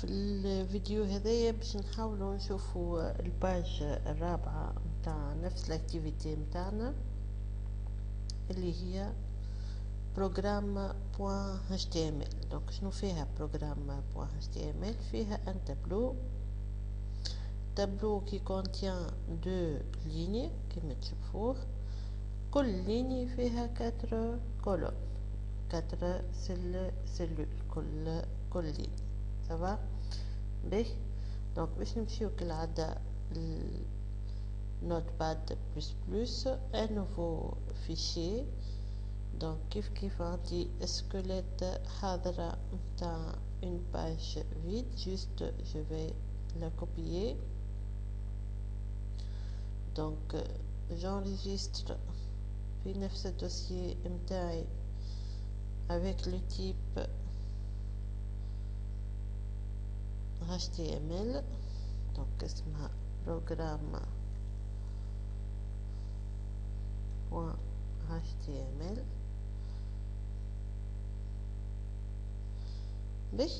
في الفيديو هذايا باش نحاولوا نشوفوا الباج الرابعة متاع نفس الاكتيفيتي متاعنا اللي هي program.html. دونك شنو فيها program.html؟ فيها ان tableau qui contient 2 lignes كما تشوفوه، كل ليني فيها 4 colonnes 4 cellules كل ليني سوا باهي. دونك باش نمشيو كالعادة Notepad++, un nouveau fichier. Donc كيف عندي squelette حاضرة متاع une page vide, juste je vais la copier. Donc j'enregistre في نفس الدوسيي متاعي avec le type HTML. donc اسمها program.html. باش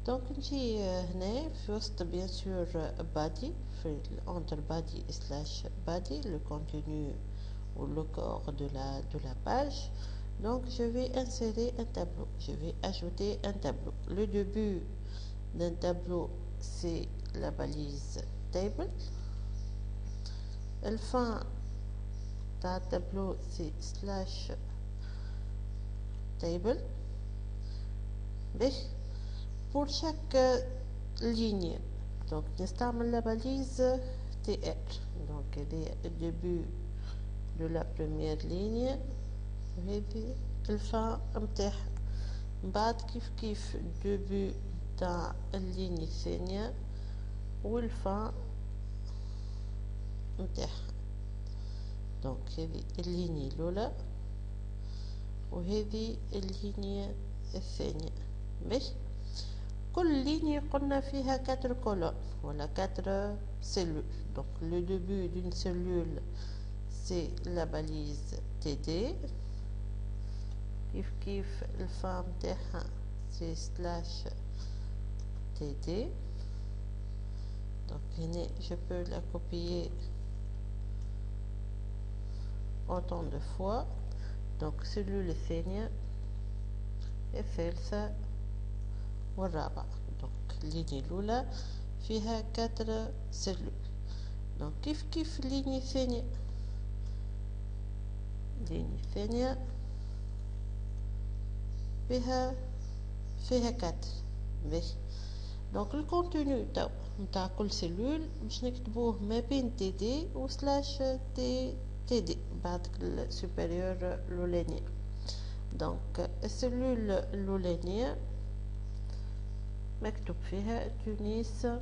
دونك نجي هنا في وسط bien sûr body في entre body slash body le contenu ou le corps de la page. Donc je vais insérer un tableau, je vais ajouter un tableau. Le début d'un tableau c'est la balise table, le fin d'un tableau c'est slash table. Pour chaque ligne donc نستعمل la balise tr. donc le début de la première ligne وهذه الفا متاعها. بعد كيف début تاع الليني الثانية والفا متاعها. دونك هذه الليني الأولى وهذه الليني الثانية. باش كل ليني قلنا فيها 4 colonnes ولا 4 cellules. donc le début d'une cellule c'est la balise td. كيف الفا متاعها c'est slash td. donc هنا je peux la copier autant de fois. donc cellule الثانية الثالثة والرابعة. donc الليني الأولى فيها 4 cellules. donc كيف الليني الثانية فيها 4. باهي donc الكونتوني نتاع كل سيلول باش نكتبوه ما بين تي دي و سلاش تي دي بعد السوبريور الأولانية. donc السيلول الأولانية مكتوب فيها تونس 1.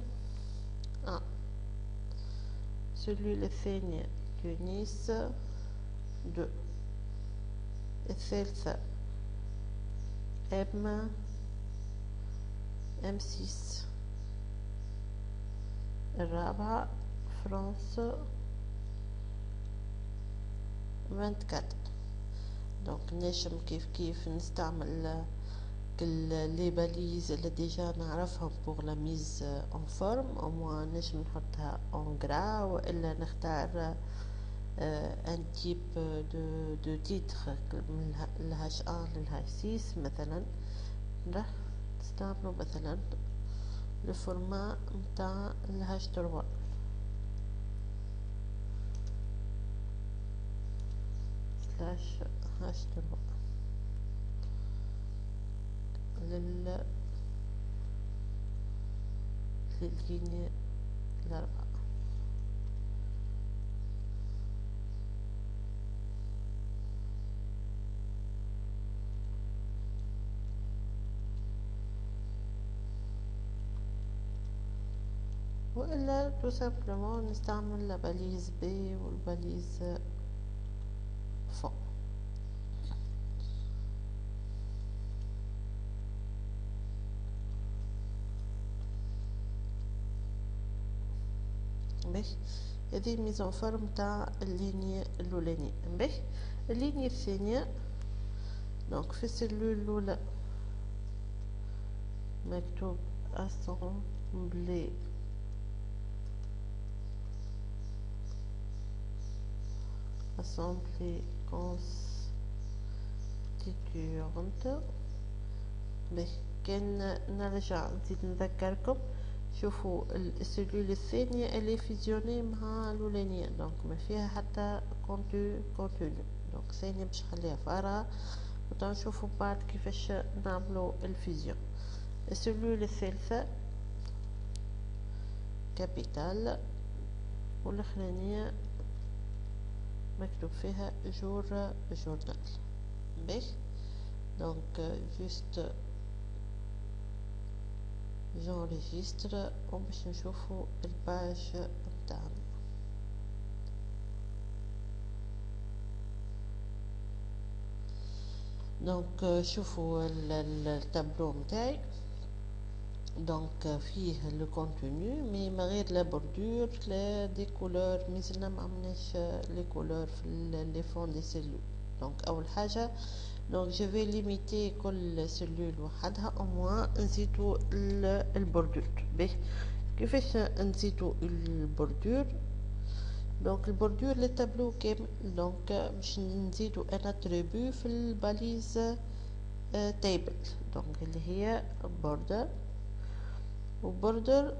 السيلول الثانية تونس 2. الثالثة M6. الرابعة فرنسا 24. donc نجم كيف نستعمل كل لي باليز اللي ديجا نعرفهم pour la mise en forme. au moins نجم نحطها en gras والا نختار un type de titre من الH1 للH6 مثلا. راح نستعملوا مثلا الفورمات متاع الH3 slash H3 لللينية الأربعة. وإلا تو سامبلومون نستعمل لا باليز بي والباليز فوق. باهي هذه ميزون فورم تاع اللينية الأولانية. باهي اللينية الثانية دونك في السلول الأولى مكتوب assembler constituante. باش كان نرجع نزيد نذكركم، شوفوا السلول الثانية اللي فيزيوني مع الأولانية، دونك ما فيها حتى كونتوني، دونك ثانية باش نخليها فارغة وتنشوفوا بعد كيفاش نعملوا الفيزيون. السلول الثالثة كابيتال، والاخرانية مكتوب فيها جورنال. باش دونك جوست جونريجستر وباش نشوفوا الباج بتاعنا. دونك شوفوا التابلو متاعي، دونك فيه لو كونتوني مي من غير لا بوردور لا دي كولور، مازلنا ما عملناش لي كولور في لي فون دي سيلول. دونك اول حاجه دونك جو في ليميتي كل سيلول وحدها او موان نزيدو البوردور. باش كيفاش نزيدو البوردور؟ دونك البوردور للتابلو كامل، دونك باش نزيدو ان اتريبيو في الباليز تيبل، دونك اللي هي بوردر، وبوردر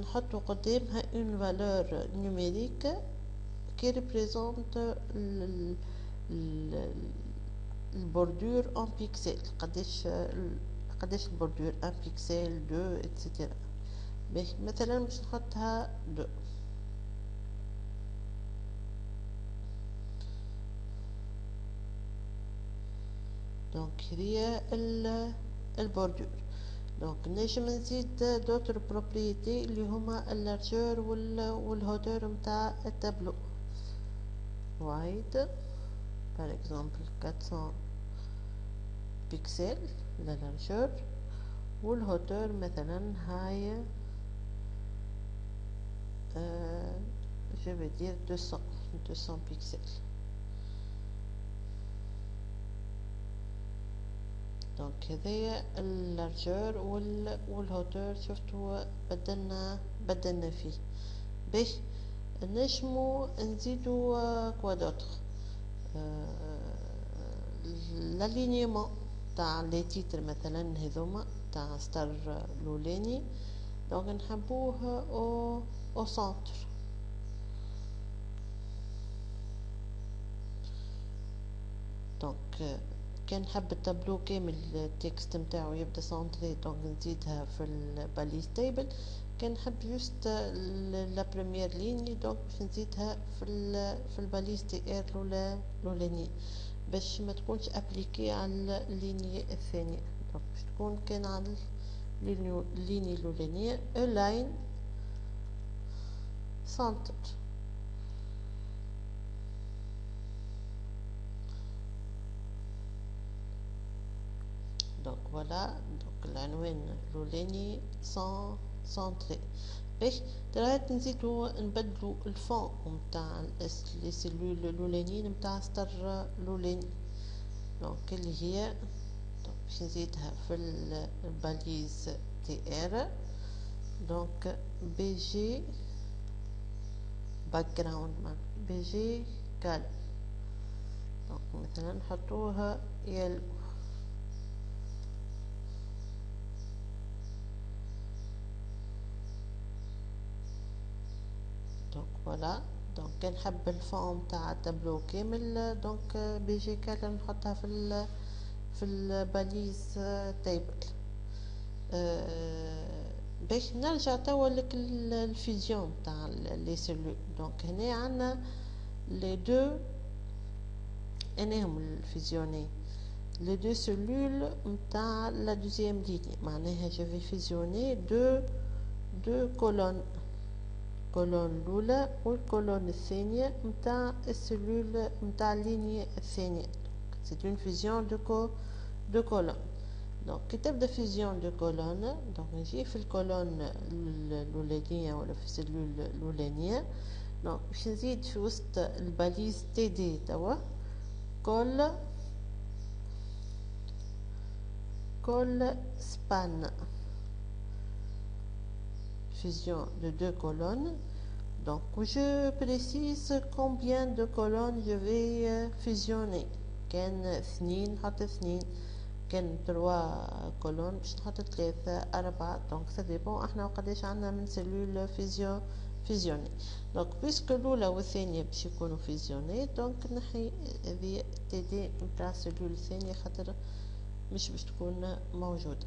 نحطو قدامها اون فالور نيميريك كي ريبريزونت البوردور ان بيكسل، قداش البوردور، ان بيكسل، دو اتسيتيرا. باش مثلا باش نحطها دو، دونك هي البوردور. دونك نجم نزيد دوتر بروبريتي اللي هما اللارجور والهوتور متاع التابلو. وايد par exemple 400 بيكسل للارجور، والهوتور مثلا هاي je vais dire 200 بيكسل. دونك هذايا اللارجور والهوتور شفتوا بدلنا فيه. باش نجمو نزيدو كوا دوتر لالينيمون تاع لي تيتر مثلا هذوما تاع ستار لولاني، دونك نحبوه او سنتر. دونك كان نحب التابلو كامل التكست نتاعو يبدا سونتري، دونك نزيدها في الباليز تيبل. كان نحب جوست لا بريمير ليني، دونك باش نزيدها في الباليز تي ار الاولانيه باش ما تكونش ابليكي على اللينيه الثانيه، دونك باش تكون كان على اللينيه الاولانيه الاين سنتر. دونك فوالا، دونك العنوان الاولاني سنتري. باش درات نزيدو نبدلو الفون نتاع لي سيلول الاولانيين نتاع ستار الاولاني، دونك اللي هي دونك باش نزيدها في الباليز تي ار، دونك بي جي باك جراوند، بي جي كال، دونك مثلا نحطوها يلو. دونك فوالا، دونك كان نحب الفون تاع التابلو كامل، دونك بي جي كال نحطها في الباليز تيبل. باش نرجع توا لك الفيزيون تاع لي سيلول. دونك هنا عندنا لي دو انهم الفيزيوني لي دو سيلول نتاع لا دوزيام ليني، معناها جو في فيزيوني دو كولون الاولى والكولون الثانيه نتاع السيلول نتاع اللينيه الثانيه. سي اون فيزيون دو كولون. دونك كي تبدا فيزيون دو كولون، دونك نجي في الكولون الاولانيه ولا في السيلول الاولانيه، دونك باش نزيد في وسط الباليز تي دي توا كول سبان. fusion de deux colonnes. Donc je précise combien de colonnes je vais fusionner. كان اثنين نحط اثنين، كان 3 كولون باش نحط 3 4. دونك ça dépend احنا وقداش عندنا من سيلول فيزيوني. دونك بيسكو الاولى والثانيه باش يكونوا فيزيوني، دونك نحي هذه تي دي نتاع سيلول الثانيه خاطر مش باش تكون موجوده.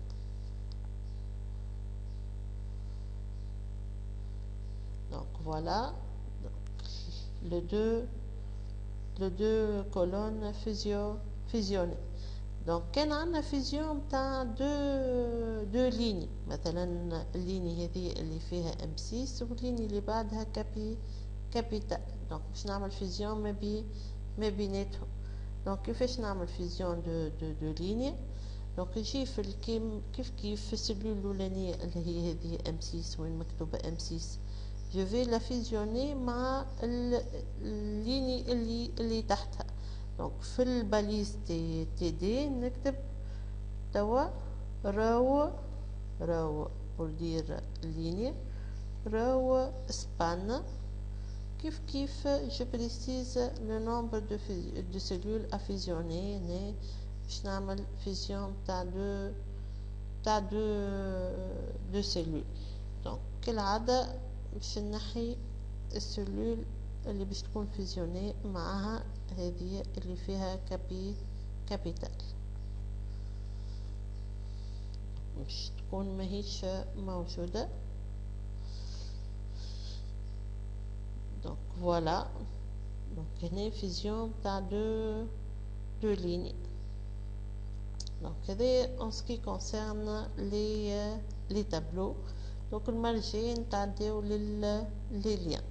Donc voilà, les deux colonnes fusionnées. Donc كان عندنا فيزيون تاع دو ليني، مثلا الليني هذه اللي فيها M6 والليني اللي بعدها كابيتال. دونك باش نعمل فيزيون ما بيناتهم. دونك كيفاش نعمل فيزيون دو ليني؟ دونك نجي في كيف في السلول الاولانيه اللي هي هذه M6 وين مكتوبه M6، je vais la fusionner مع الليني اللي تحتها. دونك في الباليز تي دي نكتب توا راو pour dire ligne راو span. كيف je précise le nombre de cellules à fusionner باش نعمل فيزيون تاع دو cellules. دونك كالعادة باش نحي السلول اللي باش تكون فيزيوني معها هذه اللي فيها كابيتال باش تكون ماهيش موجودة. دونك فوالا، دونك هنا فيزيون تاع دو ليني. دونك هذا en ce qui concerne les tableaux. دونك المرة الجاية نتعداو لي ليان.